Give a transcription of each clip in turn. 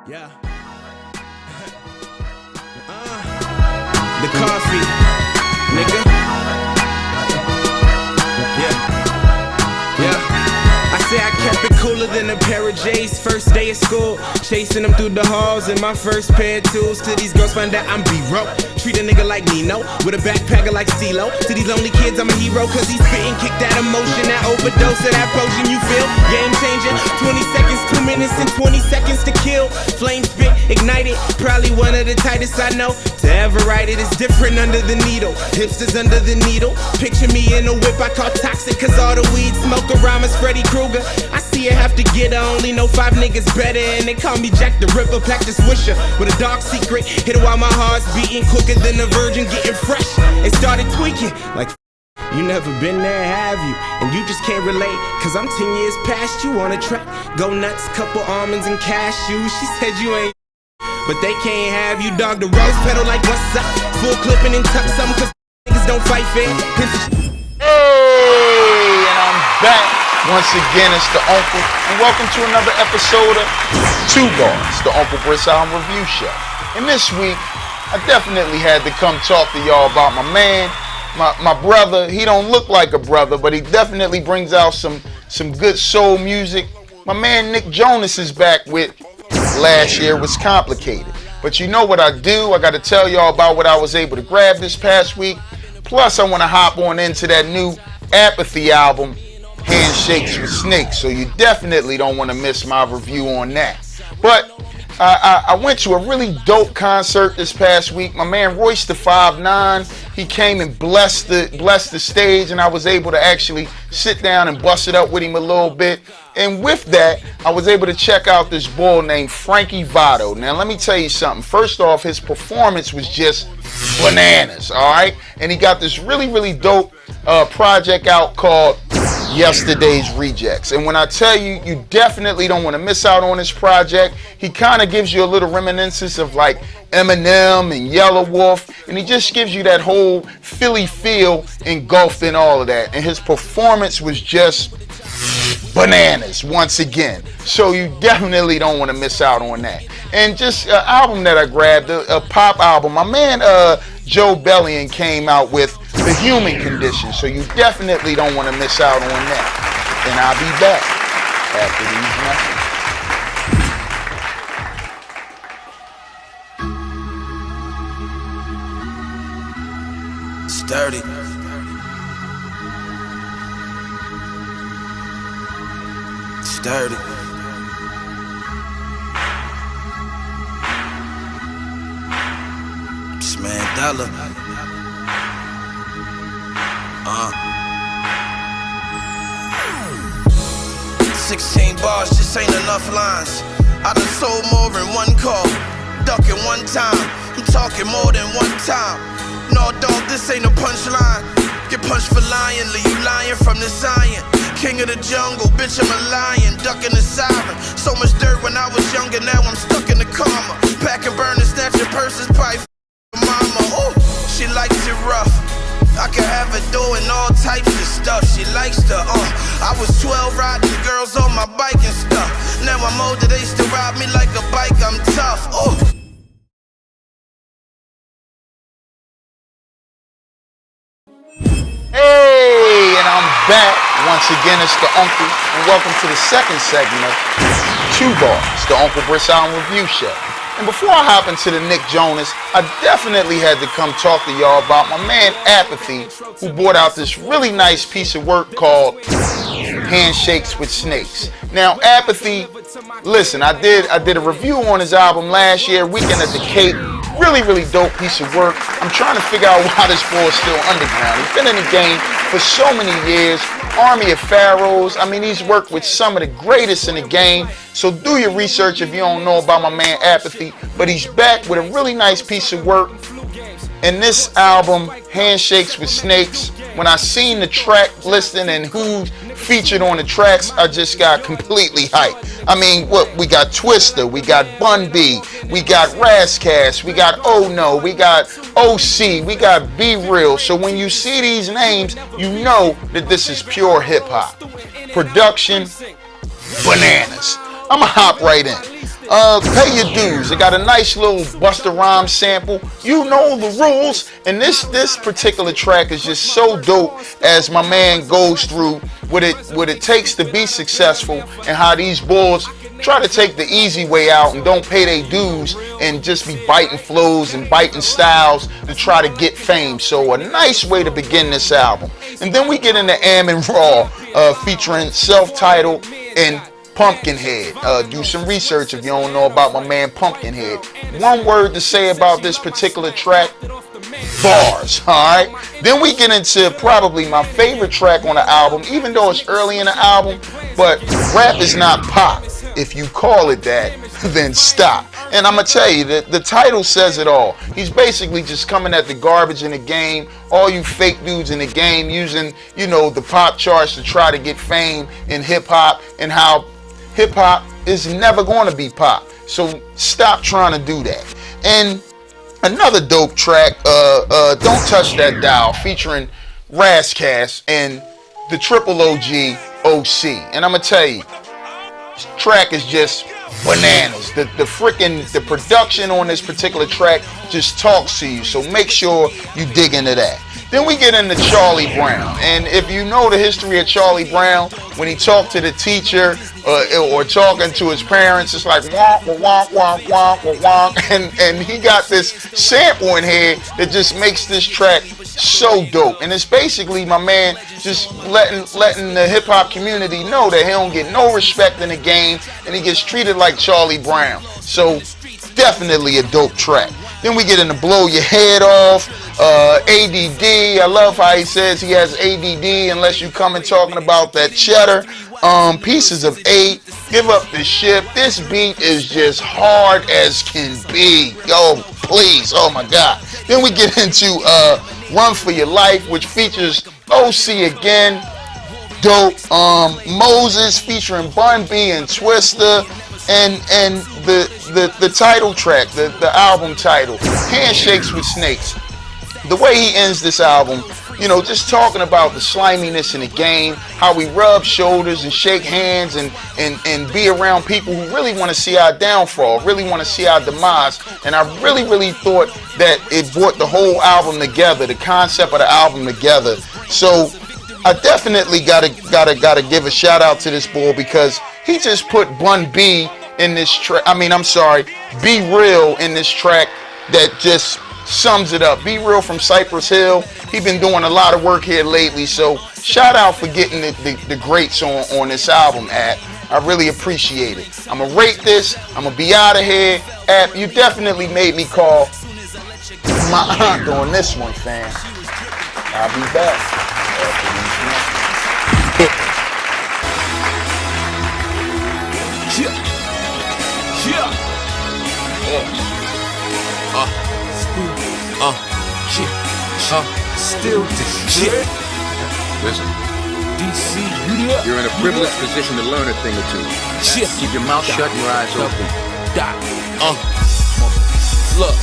Yeah. The coffee, nigga. Yeah. I say I kept it cooler than a pair of J's. First day of school, chasing them through the halls in my first pair of tools. Till these girls find out I'm B-Ro. Treat a nigga like Nino, with a backpacker like CeeLo. To these lonely kids, I'm a hero, cause he's spitting, kick that emotion, that overdose of that potion, you feel? Game changing, 20 seconds, 2 minutes and 20 seconds to kill. Flame spit, ignited, probably one of the tightest I know. To ever write it is different under the needle. Hipsters under the needle. Picture me in a whip I call toxic, cause all the weed smoke around is Freddy Krueger. I see you have to get her, only know 5 niggas better. And they call me Jack the Ripper, pack the swisher with a dark secret. Hit it while my heart's beating quicker than a virgin getting fresh. It started tweaking like you never been there, have you? And you just can't relate, cause I'm 10 years past you on a track. Go nuts, couple almonds and cashews. She said you ain't, but they can't have you, dog. The rose pedal like what's up? Full clipping and tuck something, cause niggas don't fight fair. Hey, and I'm back once again. It's the Uncle, and welcome to another episode of TUBARS, the Uncle Britt's Album Review Show. And this week, I definitely had to come talk to y'all about my man, my brother. He don't look like a brother, but he definitely brings out some good soul music. My man Nick Jonas is back with Last Year Was Complicated. But you know what I do? I got to tell y'all about what I was able to grab this past week. Plus, I want to hop on into that new Apathy album, Handshakes With Snakes. So you definitely don't want to miss my review on that. But I went to a really dope concert this past week. My man Royce the 5'9", he came and blessed the stage, and I was able to actually sit down and bust it up with him a little bit. And with that, I was able to check out this bull named Frankie Votto. Now, let me tell you something. First off, his performance was just bananas, all right? And he got this really, really dope project out called Yesterday's Rejects. And when I tell you, you definitely don't want to miss out on this project. He kind of gives you a little reminiscence of like Eminem and Yellow Wolf, and he just gives you that whole Philly feel engulfed in all of that. And his performance was just bananas once again. So you definitely don't want to miss out on that. And just an album that I grabbed, a pop album. My man Joe Bellion came out with The Human Condition, so you definitely don't want to miss out on that. And I'll be back after these messages. Sturdy. Sturdy. This man Dollar. 16 bars, just ain't enough lines. I done sold more in one call, ducking one time. I'm talking more than one time. No, dog, this ain't a punchline. Get punched for lying, leave you lying from the Zion. King of the jungle, bitch, I'm a lion, ducking the siren. So much dirt when I was younger, now I'm stuck in the karma. Packing burners, snatching purses, pipe mama. Ooh, she likes it rough. I can have her doing all types of stuff. She likes to, I was 12 riding girls on my bike and stuff. Now I'm older, they still ride me like a bike, I'm tough. Ooh. Hey, and I'm back once again. It's the Uncle, and welcome to the second segment of TUBARS, the Uncle Britt's Album Review Show. And before I hop into the Nick Jonas, I definitely had to come talk to y'all about my man Apathy, who brought out this really nice piece of work called Handshakes With Snakes. Now, Apathy, listen, I did a review on his album last year, Weekend at the Cape. Really, really dope piece of work. I'm trying to figure out why this boy is still underground. He's been in the game for so many years. Army of Pharaohs. I mean, he's worked with some of the greatest in the game. So do your research if you don't know about my man Apathy. But he's back with a really nice piece of work. And this album, Handshakes With Snakes, when I seen the track listing and who featured on the tracks, I just got completely hyped. I mean, what, we got Twister, we got Bun B, we got Razzcast, we got Oh No, we got OC, we got Be Real. So when you see these names, you know that this is pure hip hop. Production, bananas. I'ma hop right in. pay your dues. It got a nice little Busta Rhymes sample. You know the rules. And this particular track is just so dope as my man goes through what it takes to be successful and how these bulls try to take the easy way out and don't pay their dues and just be biting flows and biting styles to try to get fame. So a nice way to begin this album. And then we get into Am and Raw, featuring Self-Titled and Pumpkinhead. Do some research if you don't know about my man Pumpkinhead. One word to say about this particular track: bars. Alright. Then we get into probably my favorite track on the album, even though it's early in the album, but rap is not pop. If you call it that, then stop. And I'm going to tell you that the title says it all. He's basically just coming at the garbage in the game, all you fake dudes in the game using, the pop charts to try to get fame in hip hop, and how hip hop is never going to be pop. So stop trying to do that. And another dope track, Don't Touch That Dial, featuring Razzcast and the Triple OG OC. And I'm going to tell you, this track is just bananas. The production on this particular track just talks to you. So make sure you dig into that. Then we get into Charlie Brown. And if you know the history of Charlie Brown, when he talked to the teacher or talking to his parents, it's like wonk, wonk, wonk, wonk, wonk. And he got this sample in here that just makes this track so dope. And it's basically my man just letting the hip hop community know that he don't get no respect in the game and he gets treated like Charlie Brown. So definitely a dope track. Then we get into Blow Your Head Off, ADD. I love how he says he has ADD unless you come and talking about that cheddar. Pieces of 8, Give Up the Ship. This beat is just hard as can be. Yo, please, oh my God. Then we get into Run For Your Life, which features OC again. Dope. Moses featuring Bun B and Twista. And the title track, the album title, Handshakes With Snakes. The way he ends this album, just talking about the sliminess in the game, how we rub shoulders and shake hands and be around people who really want to see our downfall, really want to see our demise. And I really thought that it brought the whole album together, the concept of the album together. So I definitely gotta give a shout out to this boy, because he just put Bun B in this track. Be Real in this track that just sums it up. Be Real from Cypress Hill. He been doing a lot of work here lately, so shout out for getting the greats on this album, App. I really appreciate it. I'm gonna rate this. I'm gonna be out of here. App, you definitely made me call my aunt on this one, fam. I'll be back. Still shit. Listen, DC, you're in a privileged position to learn a thing or two. Keep your mouth shut and your eyes open. Look,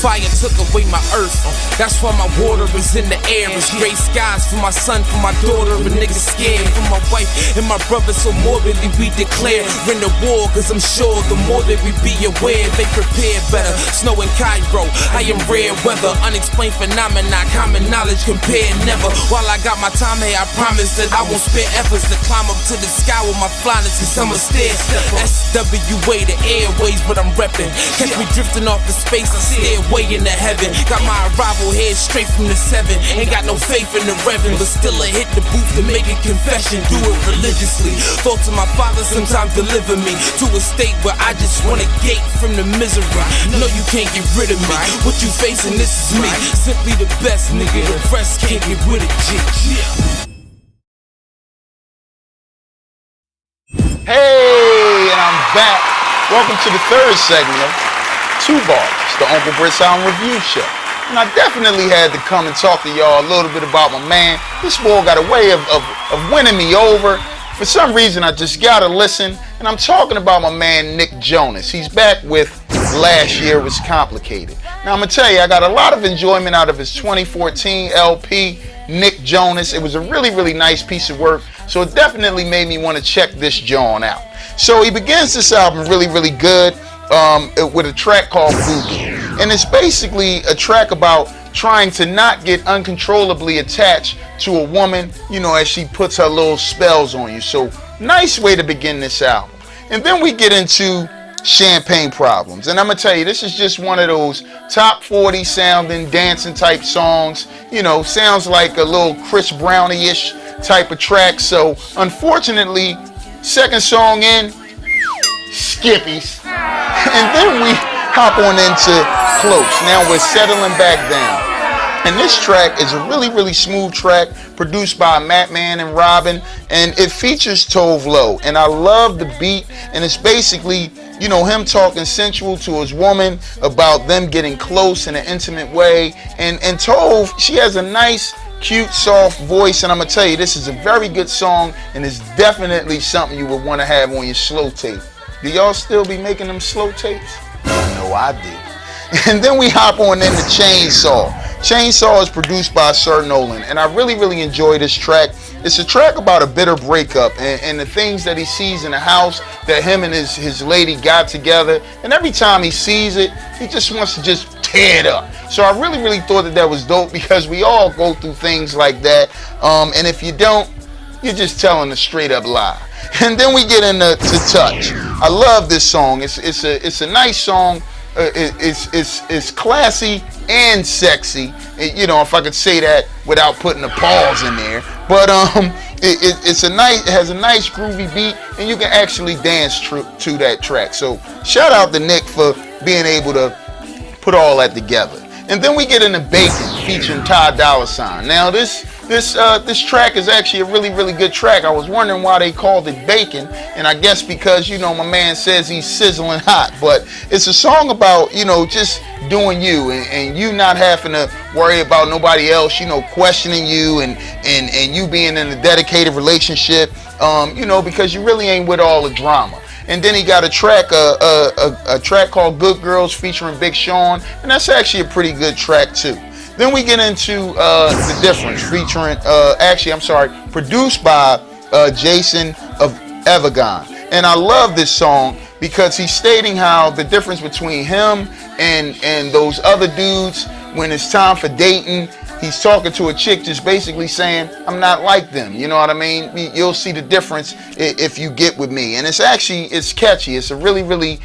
fire took away my earth. That's why my water is in the air. It's gray skies for my son, for my daughter, and niggas scared. For my wife and my brother, so morbidly we declare in the war, cause I'm sure the more that we be aware, they prepare better. Snow in Cairo, I am rare weather, unexplained phenomena, common knowledge compared never. While I got my time here, I promise that I won't spare efforts to climb up to the sky with my flyness and summer stairs. SWA, the airways, but I'm reppin'. Catch me drifting off the space, I stay away into heaven. Got my arrival head straight from the 7. Ain't got no faith in the reverend, but still I hit the booth to make a confession. Do it religiously. Thoughts of my father sometimes deliver me to a state where I just want to gate from the misery. No, you can't get rid of me. What you facing, this is me. Simply the best, nigga. The rest can't get with it, G. Hey, and I'm back. Welcome to the third segment of TUBARS, the Uncle Britt's Album Review Show. And I definitely had to come and talk to y'all a little bit about my man. This boy got a way of winning me over. For some reason, I just gotta listen. And I'm talking about my man, Nick Jonas. He's back with Last Year Was Complicated. Now, I'm gonna tell you, I got a lot of enjoyment out of his 2014 LP, Nick Jonas. It was a really nice piece of work. So it definitely made me want to check this John out. So he begins this album really good. with a track called Boogie. And it's basically a track about trying to not get uncontrollably attached to a woman, you know, as she puts her little spells on you. So nice way to begin this album. And then we get into Champagne Problems. And I'm going to tell you, this is just one of those top 40 sounding, dancing type songs. You know, sounds like a little Chris Brownie-ish type of track. So unfortunately, second song in, skippies. And then we hop on into Close. Now we're settling back down. And this track is a really, really smooth track produced by Mattman and Robin, and it features Tove Lo. And I love the beat, and it's basically, you know, him talking sensual to his woman about them getting close in an intimate way. And Tove, she has a nice, cute, soft voice, and I'm going to tell you, this is a very good song, and it's definitely something you would want to have on your slow tape. Do y'all still be making them slow tapes? I know I did. And then we hop on into Chainsaw. Chainsaw is produced by Sir Nolan, and I really, really enjoy this track. It's a track about a bitter breakup and the things that he sees in the house that him and his lady got together. And every time he sees it, he just wants to just tear it up. So I really, really thought that was dope, because we all go through things like that. And if you don't, you're just telling a straight up lie. And then we get into Touch. I love this song. It's a nice song. It's classy and sexy, you know, if I could say that without putting a pause in there. But it has a nice groovy beat, and you can actually dance to that track. So shout out to Nick for being able to put all that together. And then we get into Bacon featuring Ty Dolla $ign. Now this track is actually a really, really good track. I was wondering why they called it Bacon, and I guess because, you know, my man says he's sizzling hot. But it's a song about, you know, just doing you and you not having to worry about nobody else, you know, questioning you and you being in a dedicated relationship, you know, because you really ain't with all the drama. And then he got a track called Good Girls featuring Big Sean, and that's actually a pretty good track too. Then we get into The Difference featuring, produced by Jason of Evagon. And I love this song because he's stating how the difference between him and those other dudes, when it's time for dating, he's talking to a chick just basically saying, I'm not like them. You know what I mean? You'll see the difference if you get with me. And it's catchy. It's a really, really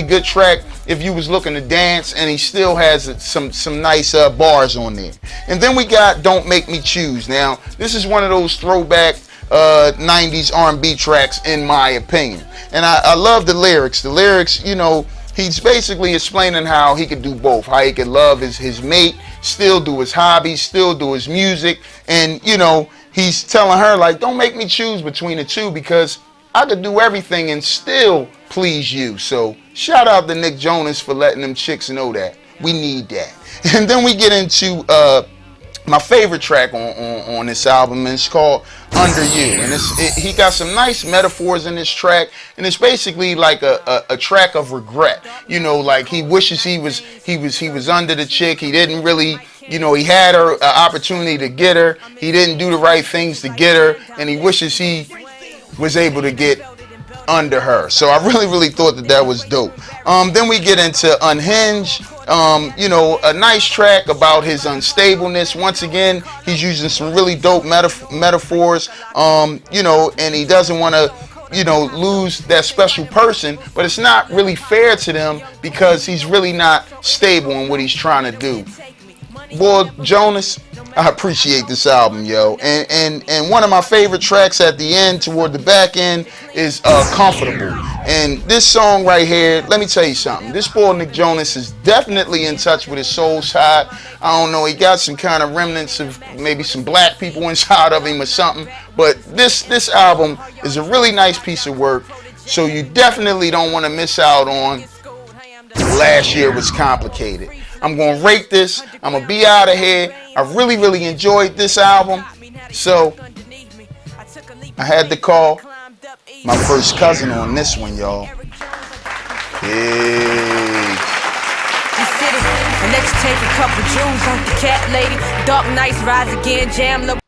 good track if you was looking to dance, and he still has some nice bars on there. And then we got Don't Make Me Choose. Now, this is one of those throwback 90s R&B tracks, in my opinion. And I love the lyrics. The lyrics, you know, he's basically explaining how he could do both, how he could love his mate, still do his hobbies, still do his music. And, you know, he's telling her, like, don't make me choose between the two, because I could do everything and still please you. So shout out to Nick Jonas for letting them chicks know that. We need that. And then we get into my favorite track on this album, and it's called Under You. And he got some nice metaphors in this track, and it's basically like a track of regret. You know, like he wishes he was under the chick. He didn't really, you know, he had an opportunity to get her. He didn't do the right things to get her, and he wishes he was able to get under her. So I really, really thought that was dope. Then we get into Unhinged. You know, a nice track about his unstableness. Once again, he's using some really dope metaphors, you know, and he doesn't want to, you know, lose that special person, but it's not really fair to them because he's really not stable in what he's trying to do. Boy, Jonas, I appreciate this album, yo. And one of my favorite tracks at the end, toward the back end, is Comfortable. And this song right here, let me tell you something. This boy Nick Jonas is definitely in touch with his soul side. I don't know, he got some kind of remnants of maybe some black people inside of him or something. But this album is a really nice piece of work. So you definitely don't want to miss out on Last Year Was Complicated. I'm going to rate this. I'm going to be out of here. I really, really enjoyed this album. So I had to call my first cousin on this one, y'all. Peace. Let's take a couple jewels on the cat lady. Dark nights rise again, jam.